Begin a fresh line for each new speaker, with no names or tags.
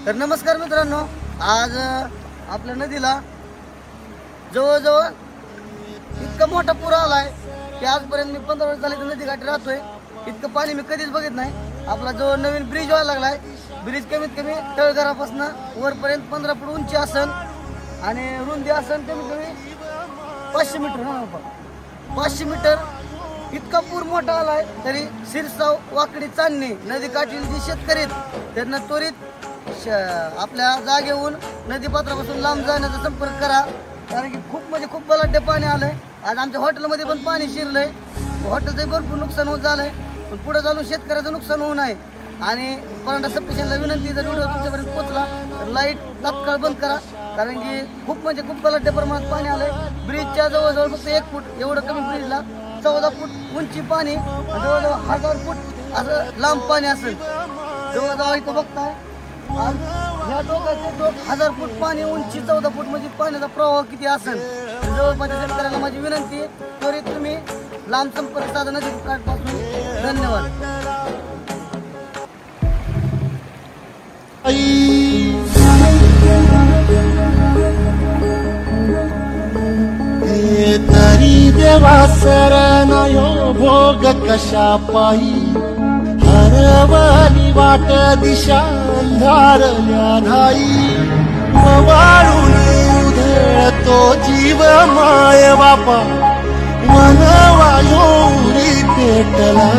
तर नमस्कार मित्रांनो, आज आपल्या नदीला जवळजवळ इतका मोठा पूर आलाय की आजपर्यंत मी 15 वर्ष झाले नदी काठी राहतोय. इतकं पाणी मी कधीच बघित नाही. आपला जो नवीन ब्रिज व्हायला लागलाय, ब्रिज कमीत कमी तळघरापासून वरपर्यंत 15 फूट उंची असन आणि रुंदी असन कमीत कमी 500 मीटर. 500 मीटर इतका पूर मोठा आलाय. तरी शिरसाव वाकडी चांदणी नदी काठील जी शेतकरी आहेत त्यांना त्वरित आपल्या जागेहून नदीपात्रापासून लांब जाण्याचा संपर्क करा, कारण की खूप बलाढ्य पाणी आलंय. आज आमच्या हॉटेलमध्ये पण पाणी शिरलंय. हॉटेलचं भरपूर नुकसान होत झालंय, पण पुढे चालून शेतकऱ्याचं नुकसान होऊ नये. आणि परांडा सबस्टेशनला विनंती, जर व्हिडिओ तुमच्यापर्यंत पोहोचला तर लाईट तात्काळ बंद करा, कारण की खूप बलाढ्य प्रमाणात पाणी आलंय. ब्रिजच्या जवळजवळ फक्त 1 फूट एवढं कमी ब्रिजला 14 फूट उंची पाणी, जवळजवळ 1000 फूट असं लांब पाणी असेल. जवळजवळ इथं बघताय ह्या डोक्याचे 1000 फूट पाणी उंची, 14 फूट म्हणजे पाण्याचा प्रवाह किती असेल. जवळपासच्या शेतकऱ्यांना माझी विनंती, त्वरित तुम्ही लांब संपर्क साधा नदी काठपासून. धन्यवाद.
तरी देवा सरनायो भोग कशा पायी, हरवली वाट दिशा अंधारल्या न्हाई. वाळून उधळतो जीव माय बापा, वनवायो पेटला.